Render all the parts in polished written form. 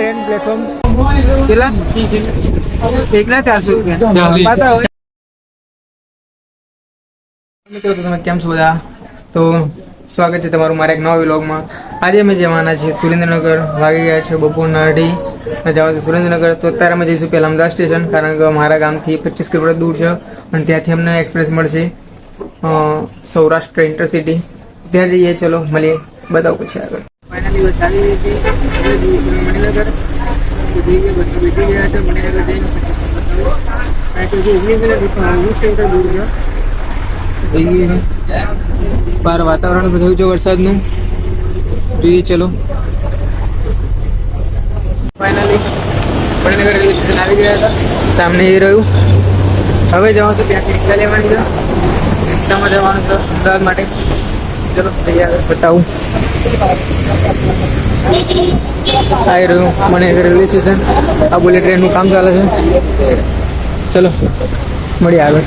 Train platform કેટલા એકના 400 રૂપિયા. મિત્રો તમે કેમ છો બધા? તો સ્વાગત છે તમારું મારા એક નવા વ્લોગમાં. આજે અમે જવાના છીએ સુરેન્દ્રનગર. વાગી ગયા છે બપોરના 2:30 જવા છે સુરેન્દ્રનગર. તો અત્યારે અમે જઈશું પહેલાં અમદાવાદ સ્ટેશન, કારણ કે મારા ગામથી 25 કિલોમીટર દૂર છે અને ત્યાંથી અમને એક્સપ્રેસ મળશે સૌરાષ્ટ્ર ઇન્ટરસિટી. ત્યાં જઈએ, ચલો મળીએ, બતાવું પછી આગળ. ફાઇનલી બસ આવી રહી છે મણિનગર. બેઠી ગયા છે મણિનગર જઈને પછી 19 કિલોમીટર દૂર છે. બહાર વાતાવરણ બધું છે વરસાદનું, જોઈએ ચલો. ફાઇનલી મણિનગર રેલવે સ્ટેશન આવી ગયા હતા. સામે એ રહ્યું. હવે જવાનું તો ત્યાંથી રિક્ષા લેવાની છે. રિક્ષામાં જવાનું છે અમદાવાદ માટે. ચલો તૈયાર બતાવું. આવી રહ્યું મણિનગર રેલવે સ્ટેશન. આ બુલેટ ટ્રેનનું કામ ચાલે છે. ચલો મળીએ આગળ.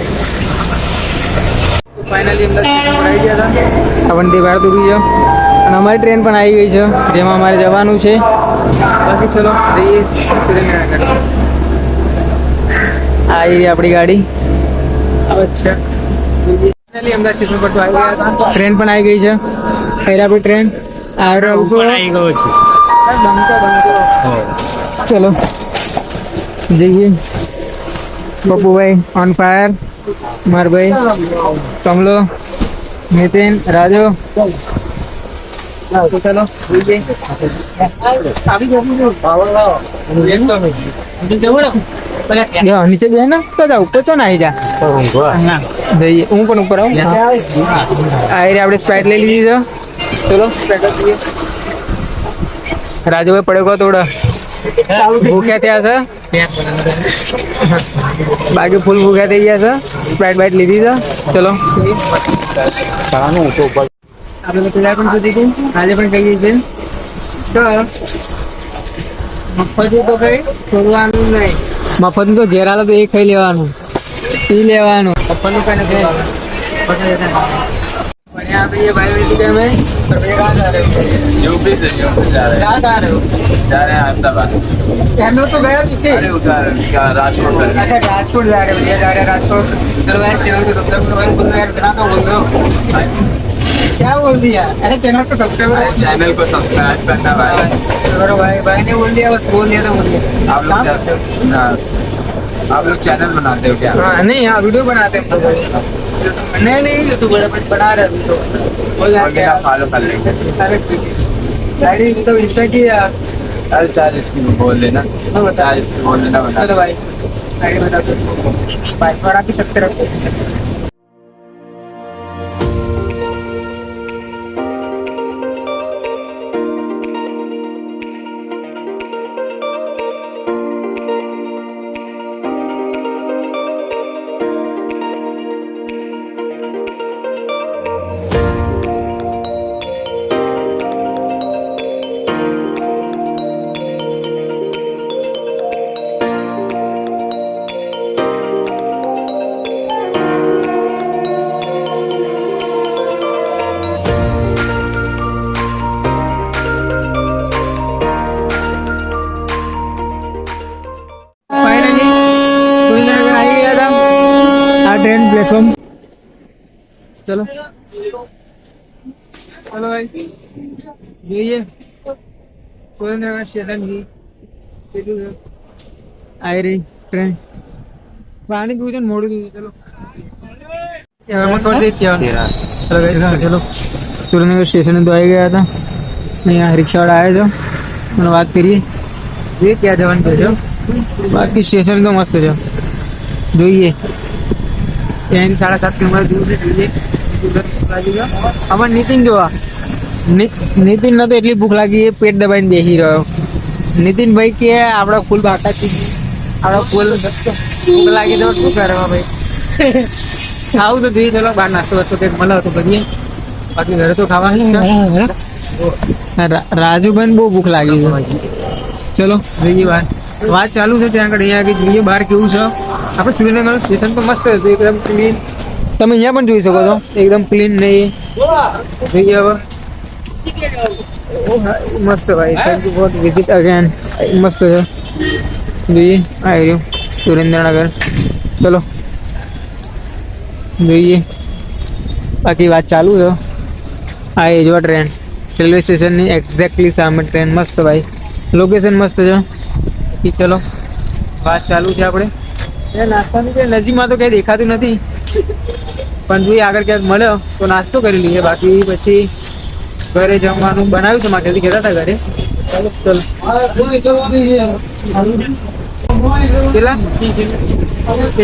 ફાઇનલી અમદાવાદ સ્ટેશન પર આવી ગયા હતા. આ વંદે ભારત ઊભી છે અને અમારી ટ્રેન પણ આવી ગઈ છે, જેમાં અમારે જવાનું છે. બાકી ચલો જઈએ સુરેન્દ્રનગર. આ આવી આપણી ગાડી. અચ્છા, ફાઇનલી અમદાવાદ સ્ટેશન પર તો આવી ગયા હતા. ટ્રેન પણ આવી ગઈ છે. ખૈર આપણી ટ્રેન આવી ગયો છે. ચલો જઈએ. પપ્પુભાઈ ઓન ફાયર, મારભાઈ કમલો, નીતિન, રાજો. ચલો નીચે બે ને તો જા ઉપર તો ના આવી જા જઈએ. હું પણ ઉપર આવું. આપણે સ્પ્રાઇટ લઈ લીધી છે. ચલો સ્પ્રાઇટ લઈએ. રાજુભાઈ પડેગો થોડા ભૂખ્યા થયા છે, બાકી ફૂલ ભૂખ્યા થઈ ગયા છે. સ્પ્રાઇટ બાઇટ લીધી છે. ચલો આપણે પેલા પણ સુધી ગયું, આજે પણ કહીએ છીએ તો મફત તો કઈ ખોલવાનું નહીં. મફત તો જેરાલો તો એ ખાઈ લેવાનું, પી લેવાનું. મફતનું કઈ નથી. यहाँ पे ये भाई बेटी का मैं यूपी से जा रहे क्या जा रहे हो? जा रहे हैं अहमदाबाद। हम लोग तो गए पीछे. अरे उधर क्या राजकोट जा रहे हैं। अच्छा राजकोट जा रहे हैं, भैया जा रहे हैं राजकोट. चलो भाई चैनल को सब्सक्राइब करो भाई. बोल रहे यार इतना तो बोल दो. क्या बोल दिया? अरे चैनल को सब्सक्राइब करो. चैनल को सब्सक्राइब करना भाई. करो भाई. भाई ने बोल दिया, बस बोल दिया तो बोल दिया. आप लोग चैनल बनाते हो क्या? हाँ नहीं, हाँ वीडियो बनाते हैं. नहीं यूट्यूबर बना रहे वीडियो. हो गया फॉलो कर लेंगे. अरे ठीक है. गाड़ी तो इंस्टा की यार. अरे 40 की बोल देना. 40 की बोल देना बता. चलो भाई आगे बता दो. बाइक पर आके सकते रखो. Train platform. चलो चलो भाई જોઈએ સુરેન્દ્રનગર સ્ટેશન की आई रही ट्रेन. पानी पीछे मोड़ दी. चलो मैं कर देती हूँ. चलो गाइस चलो સુરેન્દ્રનગર સ્ટેશન તો આવી ગયા હતા. અહીંયા રિક્ષાવાળા આવ્યા છે અને વાત કરીએ એ ક્યાં જવાનું છે. બાકી સ્ટેશન તો મસ્ત છે, જોઈએ. ત્યાંથી 7.5 કિલોમીટર દૂર છે. જોઈએ ભૂખ લાગી ગયો. અમારે નીતિન જોવા. નીતિન ને તો એટલી ભૂખ લાગી, એ પેટ દબાઈને બેસી રહ્યો. નીતિનભાઈ કે આપણા ફૂલ બાકા છે, આપણા ફૂલ ભૂખ લાગી તો શું કરવા ભાઈ. આવું તો જોઈએ. ચલો બહાર નાસ્તો વાસ્તો કંઈક મળે તો કરીએ, બાકી ઘરે તો ખાવાનું. રાજુભાઈ બહુ ભૂખ લાગી છે. ચલો જોઈએ બહાર. વાત ચાલુ છે ત્યાં આગળ. અહીંયા આગળ જોઈએ બહાર કેવું છે. આપણે સુરેન્દ્રનગર સ્ટેશન તો મસ્ત હતું, એકદમ ક્લીન. તમે અહીંયા પણ જોઈ શકો છો, એકદમ ક્લીન. નહીં જોઈએ હવે મસ્ત ભાઈ, thank you for visit again. મસ્ત છે જોઈએ. આવી રહ્યું સુરેન્દ્રનગર. ચલો જોઈએ, બાકી વાત ચાલુ છે. આ એ જો ટ્રેન રેલવે સ્ટેશનની એક્ઝેક્ટલી સામે ટ્રેન. મસ્ત ભાઈ, લોકેશન મસ્ત છે. ઈ ચલો વાત ચાલુ છે આપણે. એ નાસ્તાનું કે નજીકમાં તો કંઈ દેખાતું નથી, પણ જોઈએ આગળ ક્યાંક મળ્યો તો નાસ્તો કરી લઈએ. બાકી પછી ઘરે જમવાનું બનાવ્યું છે, મારે જલ્દી કહેતા હતા ઘરે. ચલો કેટલા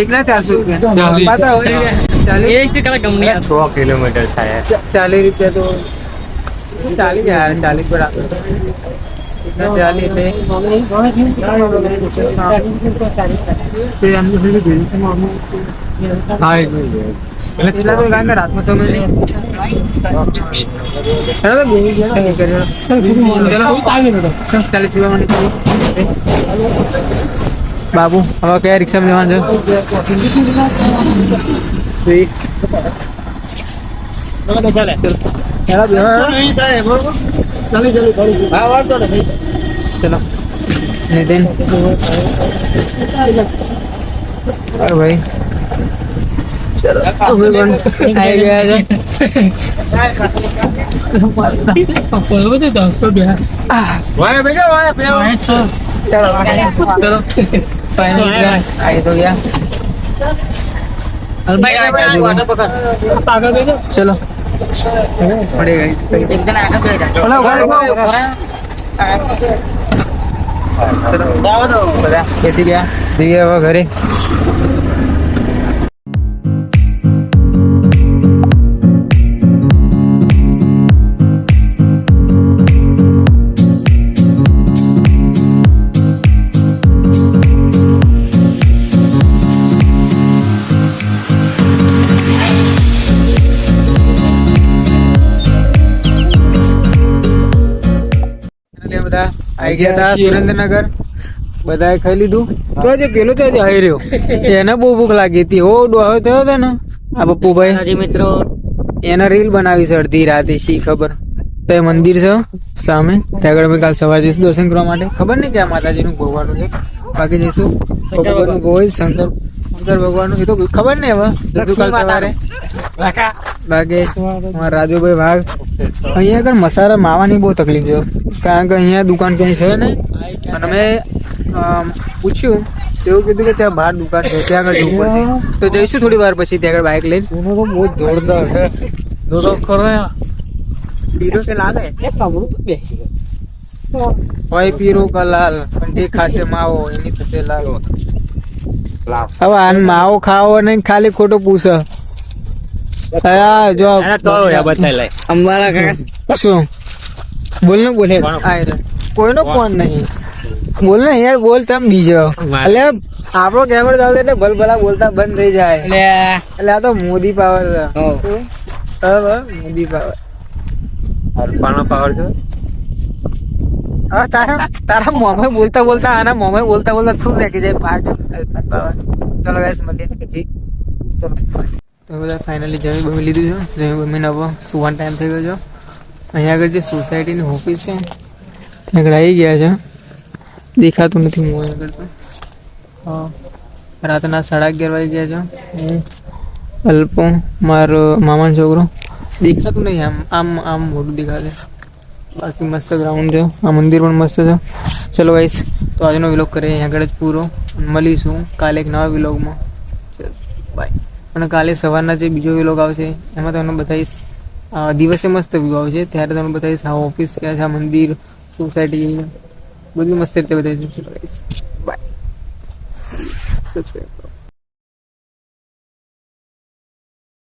એકના 400 રૂપિયા. 6 કિલોમીટર થાય. 40 રૂપિયા તો ચાલી જાય. 40 પર આપે એકના 40 એટલે હા એટલા તો કારણ કે રાતનો સમય નહીં. ચાલો તો બેસી ગયા ને ચલો 40 રૂપિયામાં બાબુ હવે કયા રિક્ષામાં જવાનું છે? ચલો નીતિન ભાઈ અમે પણ આવી ગયા છે. ચલો ફાઇનલ આવી તો ગયા. ચલો બધા બેસી ગયા. જઈએ હવે ઘરે. બધા આવી ગયા હતા સુરેન્દ્રનગર. બધાએ ખાઈ લીધું. તો જે પેલો તો આવી રહ્યો એને બહુ ભૂખ લાગી હતી. ઓ ડોહો થયો હતો ને આ પપ્પુભાઈ મિત્રો, એને રીલ બનાવી છે અડધી રાતે. શી ખબર તો એ મંદિર છે સામે, ત્યાં આગળ અમે કાલ સવારે જઈશું દર્શન કરવા માટે. ખબર નહીં ક્યાં માતાજીનું ભગવાનનું છે, બાકી જઈશું. ભગવાનનું ગોવિલ શંકર ભગવાનનું એ તો ખબર નહીં. હવે જઈશું કાલ સવારે. બાકી અમારા રાજુભાઈ ભાગ અહીંયા આગળ મસાલા માવાની બહુ તકલીફ છે, કારણ કે અહીંયા દુકાન ક્યાંય છે નહીં. અને અમે પૂછ્યું એવું કીધું કે ત્યાં બહાર દુકાન છે, ત્યાં આગળ જવું પડશે. તો જઈશું થોડી વાર પછી ત્યાં આગળ બાઇક લઈને. બહુ જોરદાર છે. જોરદાર ખરો પીરો કે લાગે હોય પીરો કા લાલ, પણ જે ખાશે માવો એની થશે લાલ. હવે આન માવો ખાવો નહીં, ખાલી ખોટો પૂછે. જો શું બોલ ને બોલે કોઈનો ફોન નહીં. બોલ ને યાર, બોલ તમે બીજો. એટલે આપણો કેમેરો ચાલતો એટલે ભલભલા બોલતા બંધ થઈ જાય. એટલે આ તો મોદી પાવર છે. મોદી પાવર પાવર છે. હા તારા મોમે બોલતા બોલતા આના મોમે બોલતા બોલતા થૂર નાખી જાય પાવર. ચલો ગાઈસ મળીએ પછી. ચલો તો બધા ફાઇનલી જમી બમી લીધું છે. જમી બમીને હવે સુવાનો ટાઈમ થઈ ગયો છે. અહીંયા આગળ જે સોસાયટીની ઓફિસ છે ત્યાં આગળ આવી ગયા છે. દેખાતું નથી હું આગળ તો. હા રાતના 11:30 વાગી ગયા છે. હું અલ્પો મારો મામાનો છોકરો દેખાતું નહીં. આમ આમ આમ મોટું દેખાશે. બાકી મસ્ત ગ્રાઉન્ડ છે. આ મંદિર પણ મસ્ત છે. ચલો ગાઈસ તો આજનો વિલોગ કરીએ અહીંયા આગળ જ પૂરો. મળીશું કાલે એક નવા વિલોગમાં. ચલો બાય. અને કાલે સવારના જે બીજો વિલોગ આવશે એમાં તમને બતાવીશ. દિવસે મસ્ત વ્યૂ આવશે ત્યારે તમને બતાવીશ આ ઓફિસ ક્યાં છે, આ મંદિર, સોસાયટી બધું મસ્ત રીતે બતાવીશ. બાય. સબસ્ક્રાઈબ કરો.